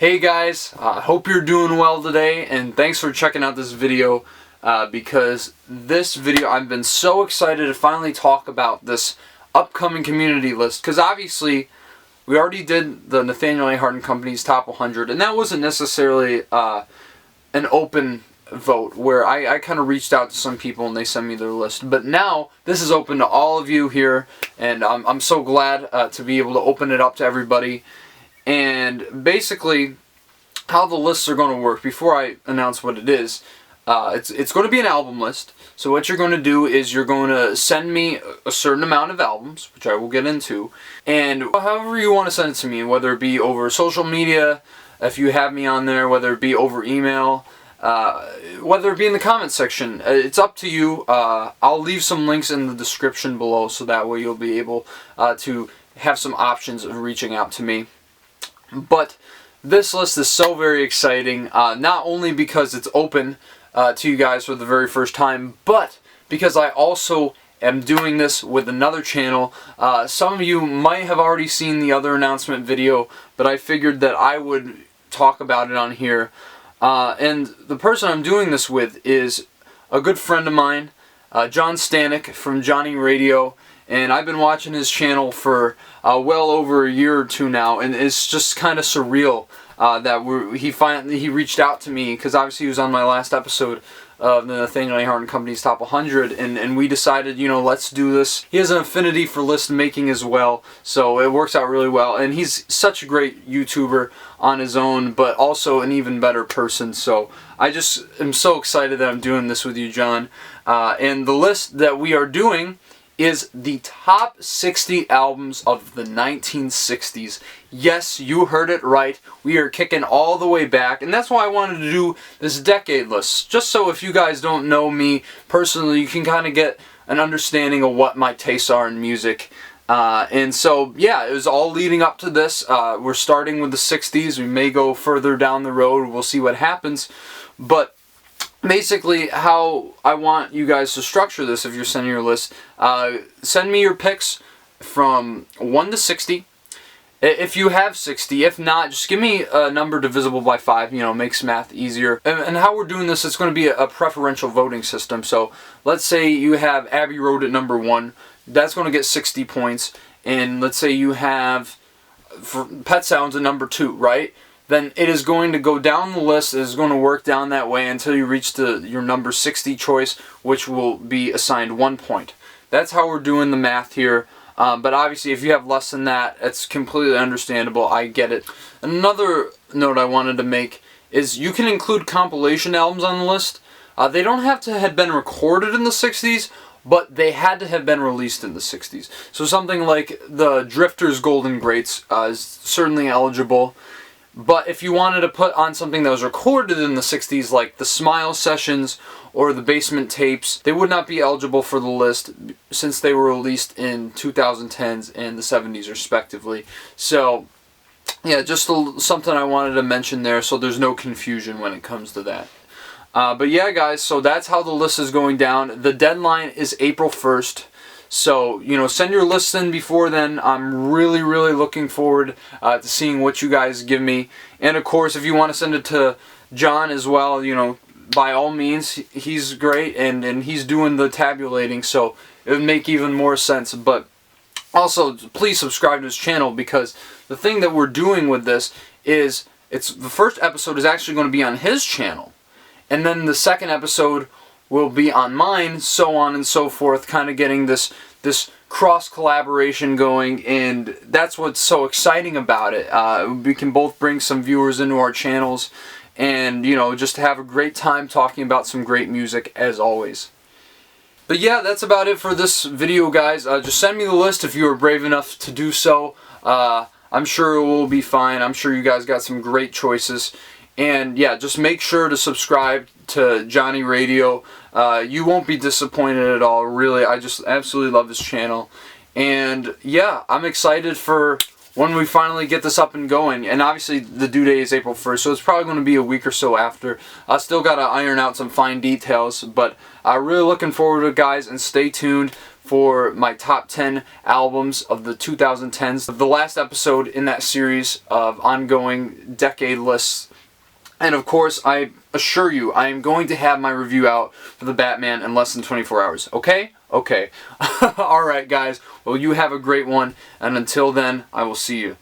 Hey guys, hope you're doing well today, and thanks for checking out this video because this video, I've been so excited to finally talk about this upcoming community list, because obviously we already did the Nathaniel A. Hart & Company's Top 100, and that wasn't necessarily an open vote where I kind of reached out to some people and they sent me their list. But now this is open to all of you here, and I'm so glad to be able to open it up to everybody. And basically how the lists are going to work, before I announce what it is, it's going to be an album list. So what you're going to do is you're going to send me a certain amount of albums, which I will get into, and however you want to send it to me, whether it be over social media, if you have me on there, whether it be over email, whether it be in the comments section, it's up to you. I'll leave some links in the description below, so that way you'll be able to have some options of reaching out to me. But this list is so very exciting, not only because it's open to you guys for the very first time, but because I also am doing this with another channel. Some of you might have already seen the other announcement video, but I figured that I would talk about it on here. And the person I'm doing this with is a good friend of mine, John Stanek from Johnny Radio, and I've been watching his channel for well over a year or two now, and it's just kind of surreal that he reached out to me, because obviously he was on my last episode of the Nathaniel A. Hart & Company's Top 100, and we decided, you know, let's do this. He has an affinity for list making as well, so it works out really well, and he's such a great YouTuber on his own, but also an even better person. So I just am so excited that I'm doing this with you, John. And the list that we are doing is the top 60 albums of the 1960s. Yes, you heard it right. We are kicking all the way back, and that's why I wanted to do this decade list. Just so if you guys don't know me personally, you can kind of get an understanding of what my tastes are in music. And so, yeah, it was all leading up to this. We're starting with the 60s. We may go further down the road. We'll see what happens. But basically, how I want you guys to structure this, if you're sending your list, send me your picks from 1 to 60. If you have 60, if not, just give me a number divisible by 5, you know, makes math easier. And how we're doing this, it's going to be a preferential voting system. So let's say you have Abbey Road at number 1, that's going to get 60 points. And let's say you have Pet Sounds at number 2, right? Then it is going to go down the list. It is going to work down that way until you reach your number 60 choice, which will be assigned 1 point. That's how we're doing the math here. But obviously, if you have less than that, it's completely understandable. I get it. Another note I wanted to make is you can include compilation albums on the list. They don't have to have been recorded in the 60s, but they had to have been released in the 60s. So something like the Drifters' Golden Greats is certainly eligible. But if you wanted to put on something that was recorded in the 60s, like the Smile Sessions or the Basement Tapes, they would not be eligible for the list since they were released in 2010s and the 70s respectively. So, yeah, just something I wanted to mention there so there's no confusion when it comes to that. But yeah, guys, so that's how the list is going down. The deadline is April 1st. So, you know, send your lists in before then. I'm really, really looking forward to seeing what you guys give me. And, of course, if you want to send it to John as well, you know, by all means, he's great, and he's doing the tabulating, so it would make even more sense. But also, please subscribe to his channel, because the thing that we're doing with this is the first episode is actually going to be on his channel. And then the second episode will be on mine, so on and so forth, kind of getting this cross collaboration going, and that's what's so exciting about it. We can both bring some viewers into our channels, and, you know, just have a great time talking about some great music as always. But yeah, that's about it for this video, guys. Just send me the list if you are brave enough to do so. I'm sure it will be fine. I'm sure you guys got some great choices. And yeah, just make sure to subscribe to Johnny Radio. You won't be disappointed at all, really. I just absolutely love this channel. And yeah, I'm excited for when we finally get this up and going. And obviously the due date is April 1st, so it's probably going to be a week or so after. I still got to iron out some fine details, but I'm really looking forward to it, guys, and stay tuned for my top 10 albums of the 2010s, the last episode in that series of ongoing decade lists. And of course, I assure you, I am going to have my review out for the Batman in less than 24 hours. Okay? Okay. Alright guys, well you have a great one, and until then, I will see you.